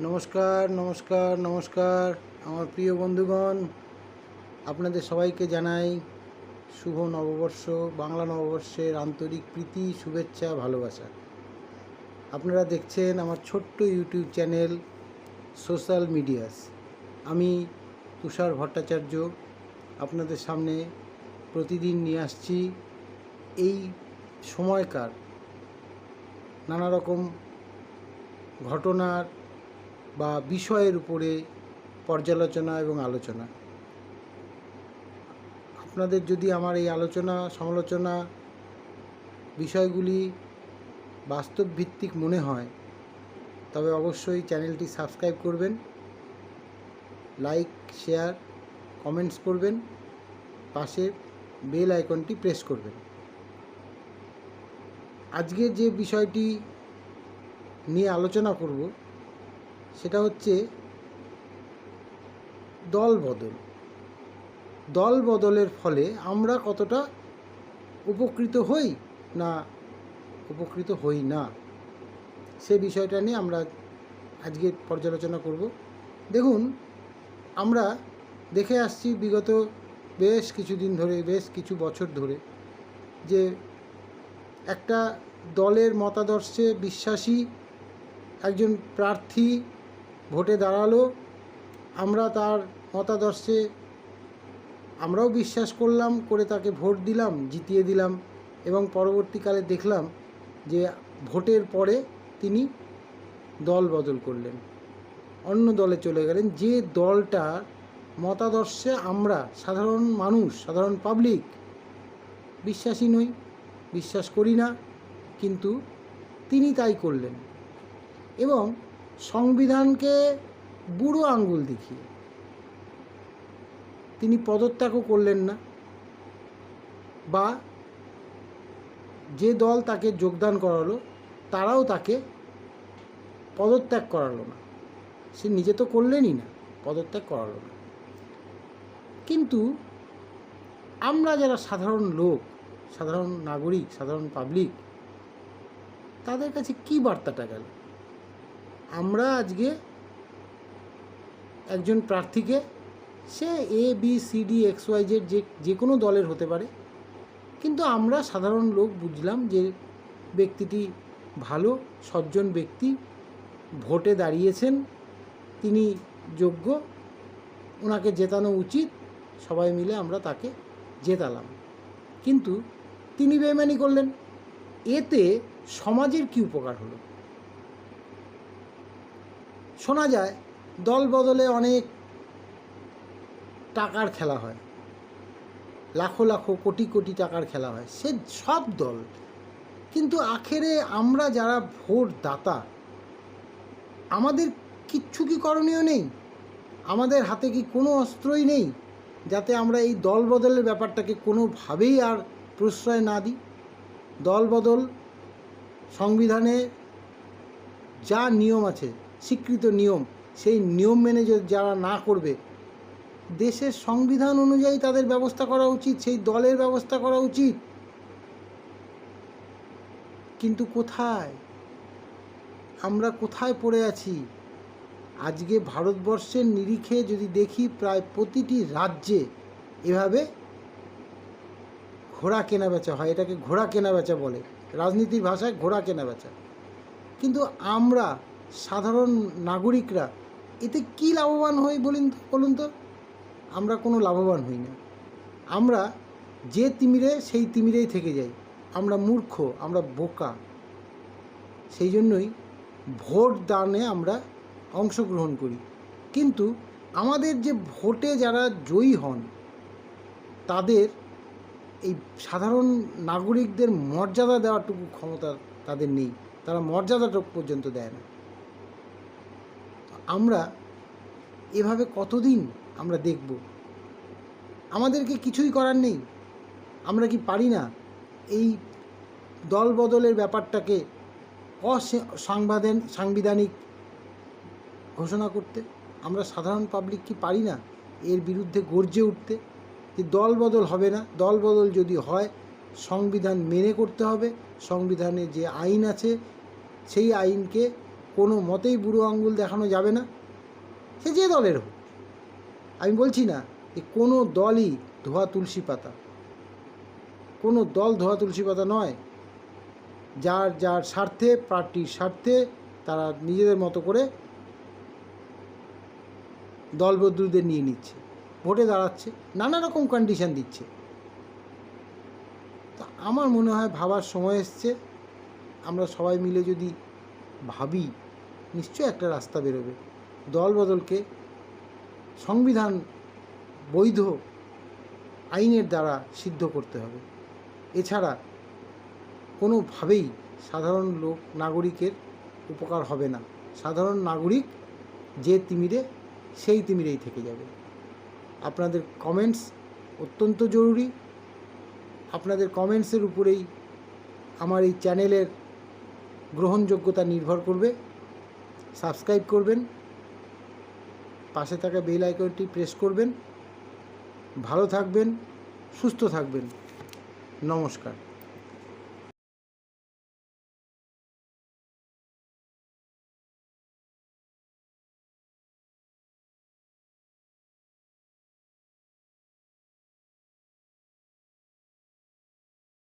নমস্কার নমস্কার নমস্কার আমার প্রিয় বন্ধুগণ, আপনাদের সবাইকে জানাই শুভ নববর্ষ, বাংলা নববর্ষের আন্তরিক প্রীতি, শুভেচ্ছা, ভালোবাসা। আপনারা দেখছেন আমার ছোট্ট ইউটিউব চ্যানেল সোশ্যাল মিডিয়াস। আমি তুষার ভট্টাচার্য আপনাদের সামনে প্রতিদিন নিয়ে আসছি এই সময়কার নানা রকম ঘটনার বা বিষয়ের উপরে পর্যালোচনা এবং আলোচনা। আপনাদের যদি আমার এই আলোচনা সমালোচনা বিষয়গুলি বাস্তবভিত্তিক মনে হয় তবে অবশ্যই চ্যানেলটি সাবস্ক্রাইব করবেন, লাইক, শেয়ার, কমেন্টস করবেন, পাশে বেল আইকনটি প্রেস করবেন। আজকের যে বিষয়টি নিয়ে আলোচনা করব সেটা হচ্ছে দল বদলের ফলে আমরা কতটা উপকৃত হই না উপকৃত হই না, সে বিষয়টা নিয়ে আমরা আজকে পর্যালোচনা করব। দেখুন, আমরা দেখে আসছি বিগত বেশ কিছুদিন ধরে, বেশ কিছু বছর ধরে, যে একটা দলের মতাদর্শে বিশ্বাসী একজন প্রার্থী ভোটে দাঁড়ালো, আমরা তার মতাদর্শে আমরাও বিশ্বাস করলাম, করে তাকে ভোট দিলাম, জিতিয়ে দিলাম, এবং পরবর্তীকালে দেখলাম যে ভোটের পরে তিনি দল বদল করলেন, অন্য দলে চলে গেলেন। যে দলটার মতাদর্শে আমরা সাধারণ মানুষ, সাধারণ পাবলিক বিশ্বাসী নই, বিশ্বাস করি না, কিন্তু তিনি তাই করলেন। এবং সংবিধানকে বুড়ো আঙ্গুল দেখিয়ে তিনি পদত্যাগও করলেন না, বা যে দল তাকে যোগদান করালো তারাও তাকে পদত্যাগ করালো না। সে নিজে তো করলেনই না, পদত্যাগ করালো না। কিন্তু আমরা যারা সাধারণ লোক, সাধারণ নাগরিক, সাধারণ পাবলিক, তাদের কাছে কী বার্তাটা গেল? আমরা আজকে একজন প্রার্থীকে, সে ABCDXYZ যে কোনো দলের হতে পারে, কিন্তু আমরা সাধারণ লোক বুঝলাম যে ব্যক্তিটি ভালো, সজ্জন ব্যক্তি, ভোটে দাঁড়িয়েছেন, তিনি যোগ্য, ওনাকে জেতানো উচিত, সবাই মিলে আমরা তাকে জেতালাম। কিন্তু তিনি বেইমানি করলেন। এতে সমাজের কী উপকার হলো? শোনা যায় দল বদলে অনেক টাকার খেলা হয়, লাখো লাখো কোটি কোটি টাকার খেলা হয়, সে সব দল। কিন্তু আখেরে আমরা যারা ভোট দাতা, আমাদের কিচ্ছু কি করণীয় নেই? আমাদের হাতে কি কোনো অস্ত্রই নেই যাতে আমরা এই দল বদলের ব্যাপারটাকে কোনোভাবেই আর প্রশ্রয় না দিই? দল বদল সংবিধানে যা নিয়ম আছে, স্বীকৃত নিয়ম, সেই নিয়ম মেনে যারা না করবে, দেশের সংবিধান অনুযায়ী তাদের ব্যবস্থা করা উচিত, সেই দলের ব্যবস্থা করা উচিত। কিন্তু কোথায়? আমরা কোথায় পড়ে আছি? আজকে ভারতবর্ষের নিরিখে যদি দেখি, প্রায় প্রতিটি রাজ্যে এভাবে ঘোড়া কেনা বেচা হয়। এটাকে ঘোড়া কেনা বেচা বলে, রাজনীতির ভাষায় ঘোড়া কেনা বেচা। কিন্তু আমরা সাধারণ নাগরিকরা এতে কী লাভবান হই বলুন তো? আমরা কোনো লাভবান হই না। আমরা যে তিমিরে সেই তিমিরেই থেকে যাই। আমরা মূর্খ, আমরা বোকা। সেই জন্যই ভোট দানে আমরা অংশগ্রহণ করি, কিন্তু আমাদের যে ভোটে যারা জয়ী হন তাদের এই সাধারণ নাগরিকদের মর্যাদা দেওয়াটুকু ক্ষমতা তাদের নেই, তারা মর্যাদাটুকু পর্যন্ত দেয় না। আমরা এভাবে কতদিন আমরা দেখব? আমাদেরকে কিছুই করার নেই? আমরা কি পারি না এই দল বদলের ব্যাপারটাকে সাংবিধানিক ঘোষণা করতে? আমরা সাধারণ পাবলিক কি পারি না এর বিরুদ্ধে গর্জে উঠতে, যে দল বদল হবে না? দল বদল যদি হয়, সংবিধান মেনে করতে হবে। সংবিধানে যে আইন আছে সেই আইনকে কোনো মতেই বুড়ো আঙ্গুল দেখানো যাবে না, সে যে দলের হোক। আমি বলছি না যে কোনো দলই ধোয়া তুলসী পাতা, কোনো দল ধোয়া তুলসী পাতা নয়। যার যার স্বার্থে, পার্টির স্বার্থে তারা নিজেদের মতো করে দলবদলুদের নিয়ে নিচ্ছে, ভোটে দাঁড়াচ্ছে, নানা রকম কন্ডিশন দিচ্ছে। তা আমার মনে হয় ভাবার সময় এসছে, আমরা সবাই মিলে যদি ভাবি নিশ্চয়ই একটা রাস্তা বেরোবে। দল বদলকে সংবিধান বৈধ আইনের দ্বারা সিদ্ধ করতে হবে। এছাড়া কোনোভাবেই সাধারণ নাগরিকের উপকার হবে না। সাধারণ নাগরিক যে তিমিরে সেই তিমিরেই থেকে যাবে। আপনাদের কমেন্টস অত্যন্ত জরুরি। আপনাদের কমেন্টসের উপরেই আমার এই চ্যানেলের গ্রহণযোগ্যতা নির্ভর করবে। সাবস্ক্রাইব করবেন, পাশে থাকা বেল আইকনটি প্রেস করবেন। ভালো থাকবেন, সুস্থ থাকবেন। নমস্কার।